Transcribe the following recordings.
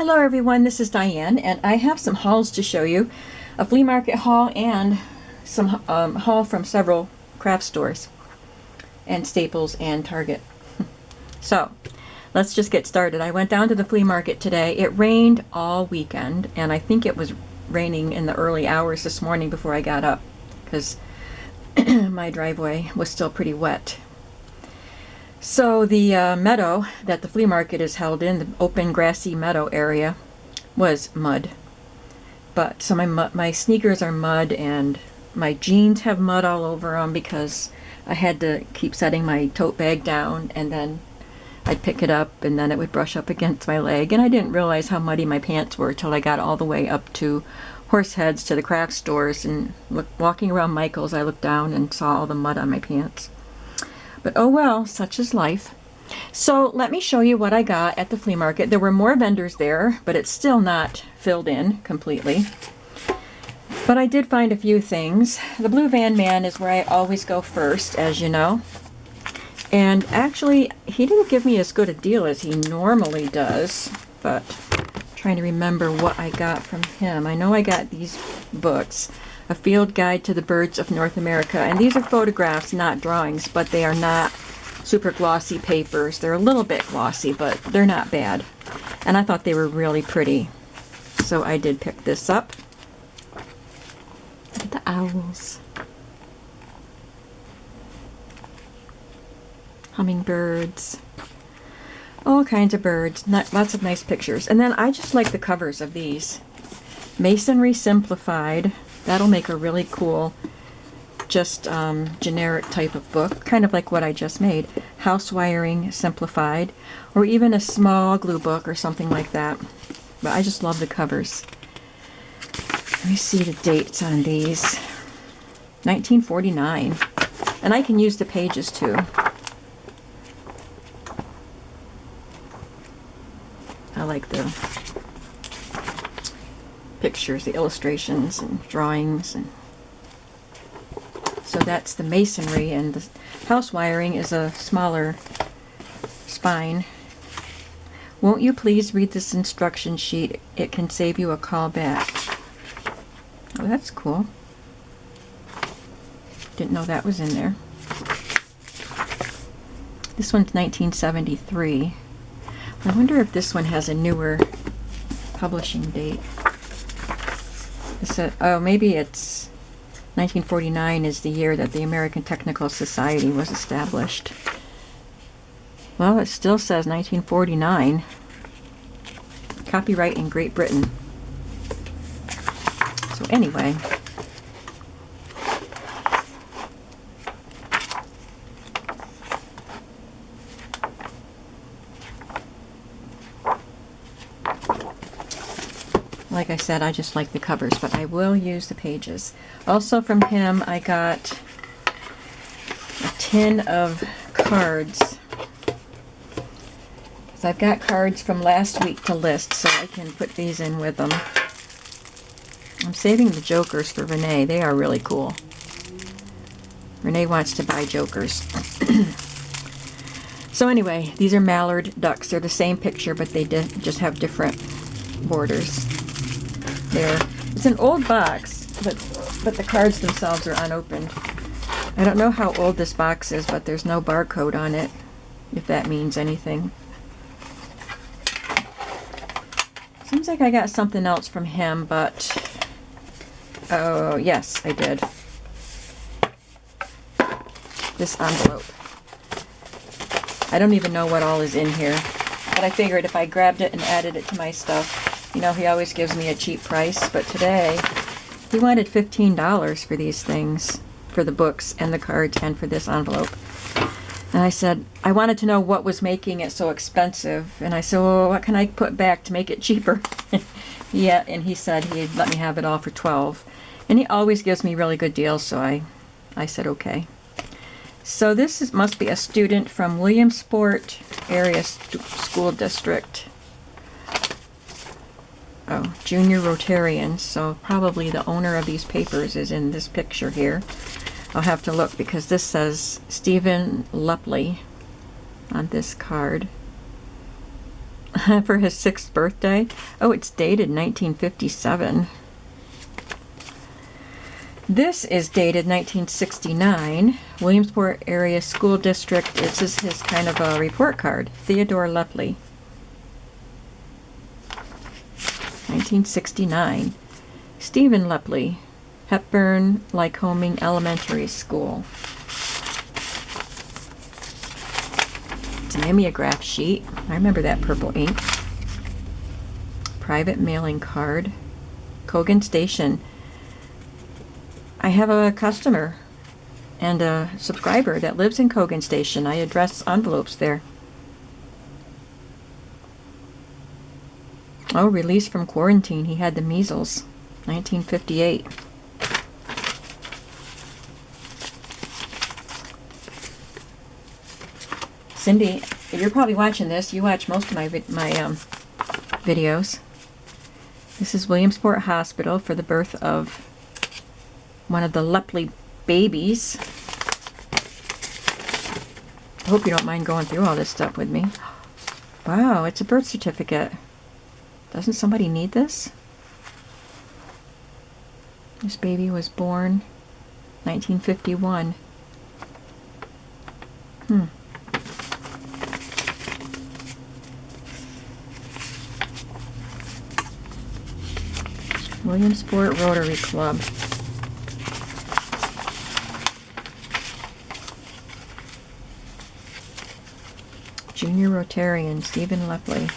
Hello everyone, this is Diane, and I have some hauls to show you. A flea market haul and some haul from several craft stores and Staples and Target. So, let's just get started. I went down to the flea market today. It rained all weekend, and I think it was raining in the early hours this morning before I got up, because my driveway was still pretty wet. So the meadow that the flea market is held in, the open grassy meadow area, was mud. But so my sneakers are mud, and my jeans have mud all over them because I had to keep setting my tote bag down, and then I'd pick it up and then it would brush up against my leg, and I didn't realize how muddy my pants were till I got all the way up to Horseheads, to the craft stores, and walking around Michael's I looked down and saw all the mud on my pants. But oh well, such is life. So let me show you what I got at the flea market. There were more vendors there, but it's still not filled in completely. But I did find a few things. The Blue Van Man is where I always go first, as you know. And actually, he didn't give me as good a deal as he normally does, but I'm trying to remember what I got from him. I know I got these books. A Field Guide to the Birds of North America. And these are photographs, not drawings, but they are not super glossy papers. They're a little bit glossy, but they're not bad. And I thought they were really pretty. So I did pick this up. Look at the owls. Hummingbirds. All kinds of birds. Lots of nice pictures. And then I just like the covers of these. Masonry Simplified. That'll make a really cool, just generic type of book, kind of like what I just made. House Wiring Simplified, or even a small glue book or something like that. But I just love the covers. Let me see the dates on these. 1949. And I can use the pages too. I like the pictures, the illustrations and drawings. And so that's the masonry, and the house wiring is a smaller spine. Won't you please read this instruction sheet? It can save you a call back. Oh, that's cool. Didn't know that was in there. This one's 1973. I wonder if this one has a newer publishing date. Oh, maybe it's 1949 is the year that the American Technical Society was established. Well, it still says 1949. Copyright in Great Britain. So anyway. Like I said, I just like the covers, but I will use the pages. Also from him, I got a tin of cards. So I've got cards from last week to list, so I can put these in with them. I'm saving the jokers for Renee. They are really cool. Renee wants to buy jokers. So anyway, these are mallard ducks. They're the same picture, but they just have different borders. There. It's an old box, but the cards themselves are unopened. I don't know how old this box is, but there's no barcode on it, if that means anything. Seems like I got something else from him, but oh yes, I did. This envelope. I don't even know what all is in here, but I figured if I grabbed it and added it to my stuff, you know, he always gives me a cheap price, but today he wanted $15 for these things, for the books and the cards and for this envelope. And I said, I wanted to know what was making it so expensive. And I said, well, what can I put back to make it cheaper? Yeah, and he said he'd let me have it all for $12. And he always gives me really good deals, so I said okay. So this must be a student from Williamsport Area School District. Oh, Junior Rotarians, so probably the owner of these papers is in this picture here. I'll have to look because this says Stephen Lepley on this card. for his 6th birthday. Oh, it's dated 1957. This is dated 1969. Williamsport Area School District. This is his kind of a report card. Theodore Lepley. 1969. Stephen Lepley. Hepburn Lycoming Elementary School. It's a mimeograph sheet. I remember that purple ink. Private mailing card. Cogan Station. I have a customer and a subscriber that lives in Cogan Station. I address envelopes there. Oh, release from quarantine. He had the measles. 1958. Cindy, you're probably watching this. You watch most of my videos. This is Williamsport Hospital for the birth of one of the Lepley babies. I hope you don't mind going through all this stuff with me. Wow, it's a birth certificate. Doesn't somebody need this? This baby was born 1951. Williamsport Rotary Club. Junior Rotarian, Stephen Lepley.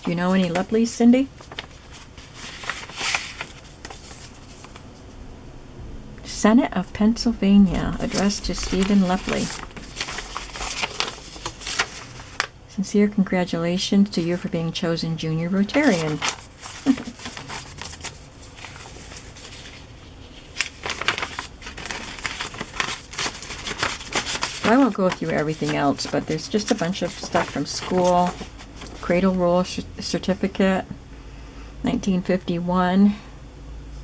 Do you know any Lepleys, Cindy? Senate of Pennsylvania, addressed to Stephen Lepley. Sincere congratulations to you for being chosen Junior Rotarian. I won't go through everything else, but there's just a bunch of stuff from school. Cradle Roll Certificate, 1951.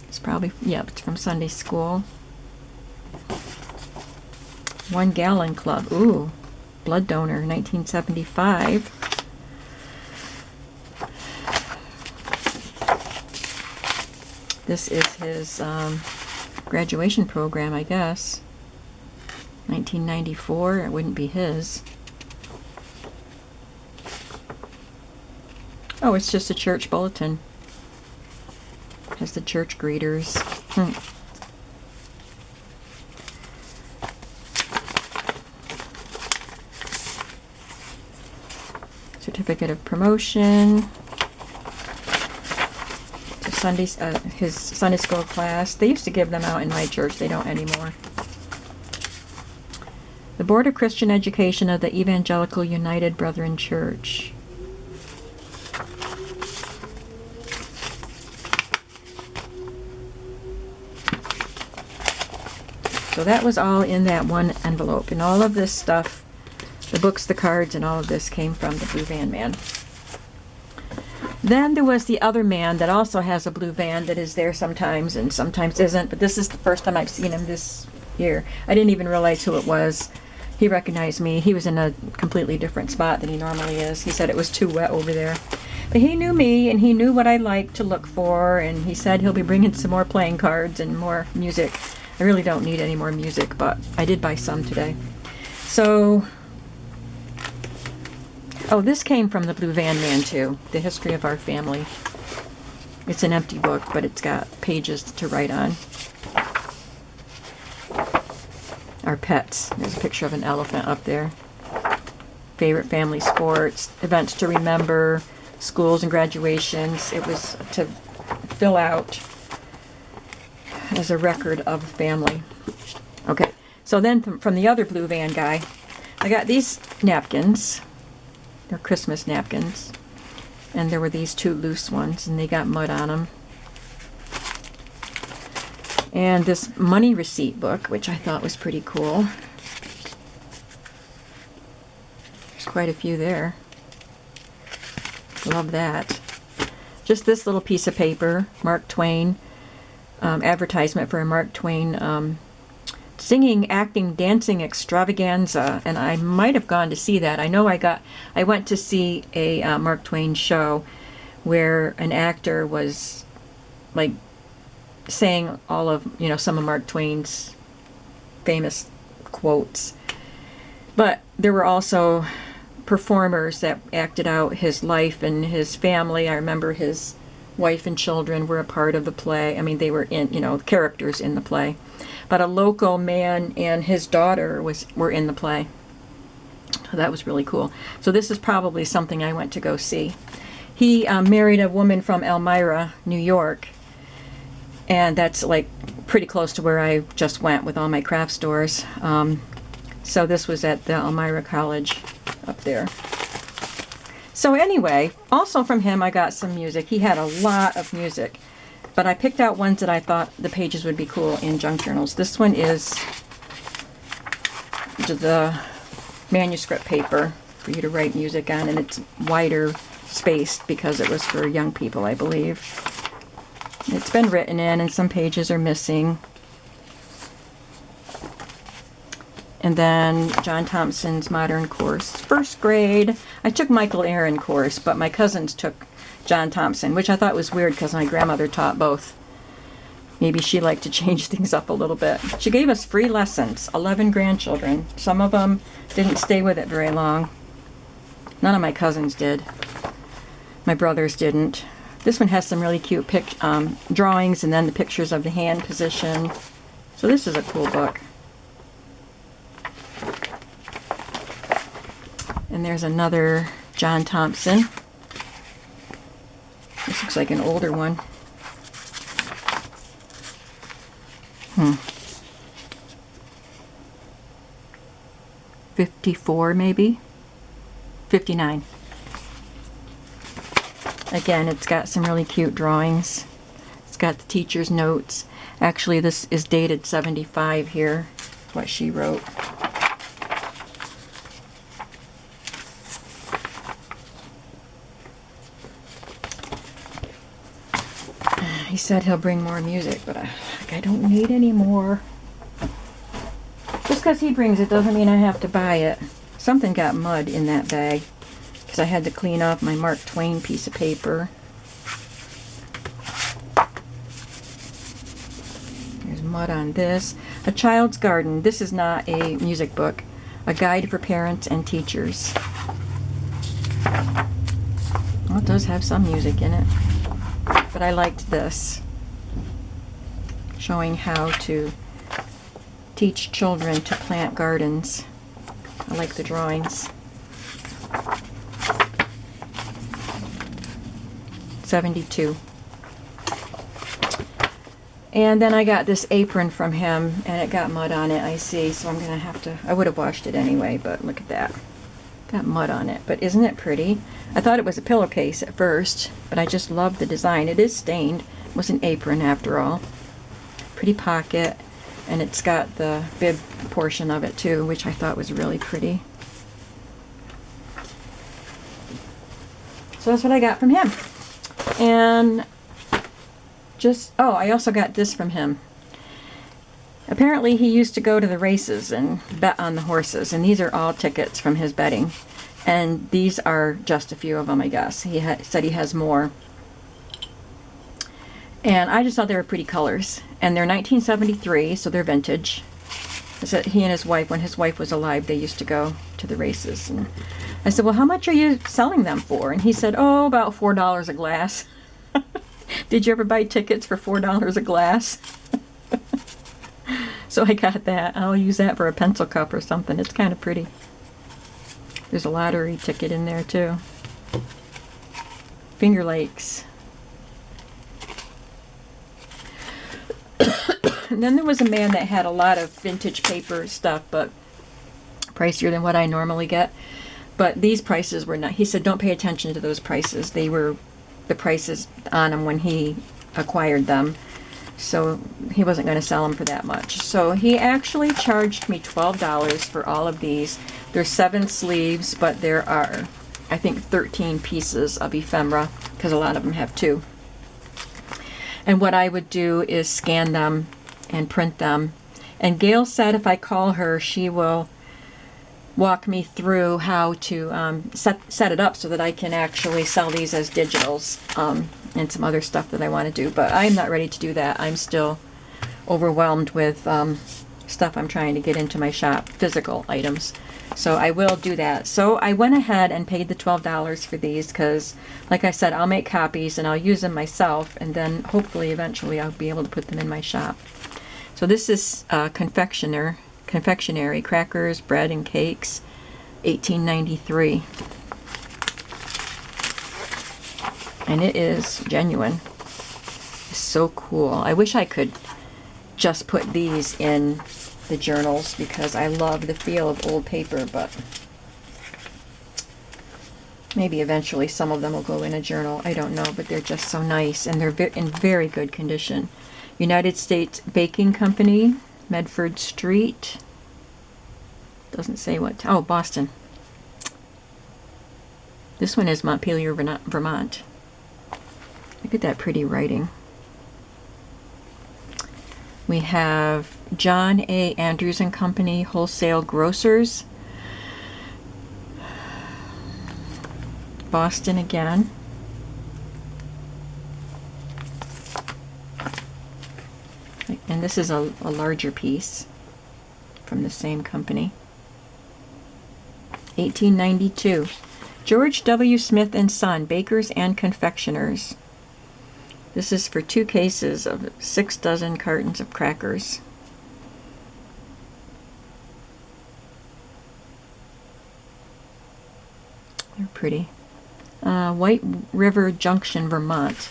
It's probably, yep, it's from Sunday school. 1 Gallon Club, ooh, blood donor, 1975. This is his graduation program, I guess. 1994, it wouldn't be his. Oh, it's just a church bulletin. Has the church greeters. Certificate of promotion. To his Sunday school class. They used to give them out in my church. They don't anymore. The Board of Christian Education of the Evangelical United Brethren Church. So that was all in that one envelope. And all of this stuff, the books, the cards, and all of this came from the Blue Van Man. Then there was the other man that also has a blue van that is there sometimes and sometimes isn't. But this is the first time I've seen him this year. I didn't even realize who it was. He recognized me. He was in a completely different spot than he normally is. He said it was too wet over there. But he knew me, and he knew what I liked to look for, and he said he'll be bringing some more playing cards and more music. I really don't need any more music, but I did buy some today. So, oh, this came from the Blue Van Man too, The History of Our Family. It's an empty book, but it's got pages to write on. Our pets. There's a picture of an elephant up there. Favorite family sports, events to remember, schools and graduations. It was to fill out as a record of the family. Okay, so then from the other Blue Van guy, I got these napkins. They're Christmas napkins. And there were these 2 loose ones, and they got mud on them. And this money receipt book, which I thought was pretty cool. There's quite a few there. Love that. Just this little piece of paper, Mark Twain, advertisement for a Mark Twain singing, acting, dancing extravaganza, and I might have gone to see that. I know I went to see a Mark Twain show where an actor was like saying all of, some of Mark Twain's famous quotes. But there were also performers that acted out his life and his family. I remember his wife and children were a part of the play. I mean, they were characters in the play. But a local man and his daughter were in the play. So that was really cool. So this is probably something I went to go see. He married a woman from Elmira, New York. And that's like pretty close to where I just went with all my craft stores. So this was at the Elmira College up there. So anyway, also from him I got some music. He had a lot of music, but I picked out ones that I thought the pages would be cool in junk journals. This one is the manuscript paper for you to write music on, and it's wider spaced because it was for young people, I believe. It's been written in and some pages are missing. And then John Thompson's modern course, first grade. I took Michael Aaron course, but my cousins took John Thompson, which I thought was weird because my grandmother taught both. Maybe she liked to change things up a little bit. She gave us free lessons, 11 grandchildren. Some of them didn't stay with it very long. None of my cousins did. My brothers didn't. This one has some really cute drawings and then the pictures of the hand position. So this is a cool book. And there's another John Thompson. This looks like an older one. 54 maybe? 59. Again, it's got some really cute drawings. It's got the teacher's notes. Actually, this is dated 75 here, what she wrote. He said he'll bring more music, but I don't need any more. Just because he brings it doesn't mean I have to buy it. Something got mud in that bag because I had to clean off my Mark Twain piece of paper. There's mud on this. A Child's Garden. This is not a music book. A guide for parents and teachers. Well, it does have some music in it. But I liked this, showing how to teach children to plant gardens. I like the drawings. 72. And then I got this apron from him, and it got mud on it, I see, so I'm going to have to, I would have washed it anyway, but look at that. Got mud on it, but isn't it pretty? I thought it was a pillowcase at first, but I just love the design. It is stained. It was an apron after all. Pretty pocket, and it's got the bib portion of it too, which I thought was really pretty. So that's what I got from him. And I also got this from him. Apparently he used to go to the races and bet on the horses, and these are all tickets from his betting. And these are just a few of them, I guess. He said he has more. And I just thought they were pretty colors. And they're 1973, so they're vintage. I said he and his wife, when his wife was alive, they used to go to the races. And I said, well, how much are you selling them for? And he said, oh, about $4 a glass. Did you ever buy tickets for $4 a glass? So I got that. I'll use that for a pencil cup or something. It's kind of pretty. There's a lottery ticket in there too. Finger Lakes. And then there was a man that had a lot of vintage paper stuff, but pricier than what I normally get. But these prices were not. He said, don't pay attention to those prices. They were the prices on them when he acquired them. So he wasn't going to sell them for that much. So he actually charged me $12 for all of these. There's 7 sleeves, but there are, I think, 13 pieces of ephemera, because a lot of them have 2. And what I would do is scan them and print them And Gail said if I call her, she will walk me through how to set it up so that I can actually sell these as digitals, and some other stuff that I want to do. But I'm not ready to do that. I'm still overwhelmed with stuff I'm trying to get into my shop, physical items. So I will do that. So I went ahead and paid the $12 for these because, like I said, I'll make copies and I'll use them myself, and then hopefully eventually I'll be able to put them in my shop. So this is confectionery, crackers, bread, and cakes, 1893. And it is genuine. It's so cool. I wish I could just put these in the journals because I love the feel of old paper, but maybe eventually some of them will go in a journal. I don't know, but they're just so nice, and they're in very good condition. United States Baking Company, Medford Street. Doesn't say what. Oh, Boston. This one is Montpelier, Vermont. Look at that pretty writing. We have John A. Andrews and Company, Wholesale Grocers. Boston again. And this is a larger piece from the same company. 1892. George W. Smith and Son, Bakers and Confectioners. This is for 2 cases of 6 dozen cartons of crackers. They're pretty. White River Junction, Vermont.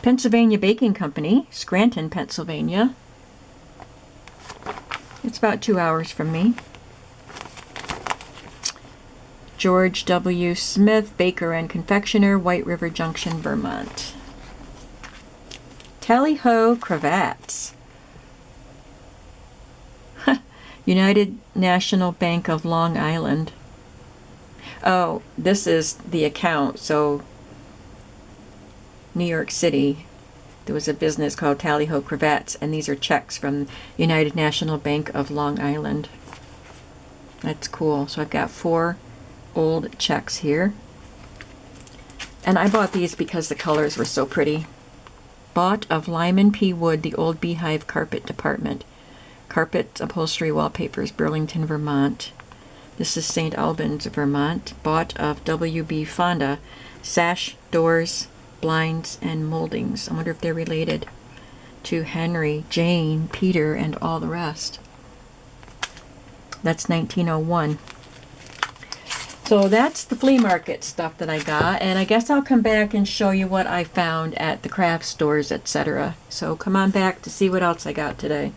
Pennsylvania Baking Company, Scranton, Pennsylvania. It's about 2 hours from me. George W. Smith, Baker and Confectioner, White River Junction, Vermont. Tally-ho cravats. United National Bank of Long Island. Oh, this is the account. So, New York City, there was a business called Tally-ho Cravats, and these are checks from United National Bank of Long Island. That's cool. So I've got 4 old checks here. And I bought these because the colors were so pretty. Bought of Lyman P. Wood, the Old Beehive Carpet Department. Carpet Upholstery Wallpapers, Burlington, Vermont. This is St. Albans, Vermont. Bought of W.B. Fonda, Sash, Doors, Blinds, and Moldings. I wonder if they're related to Henry, Jane, Peter, and all the rest. That's 1901. So that's the flea market stuff that I got, and I guess I'll come back and show you what I found at the craft stores, etc. So come on back to see what else I got today.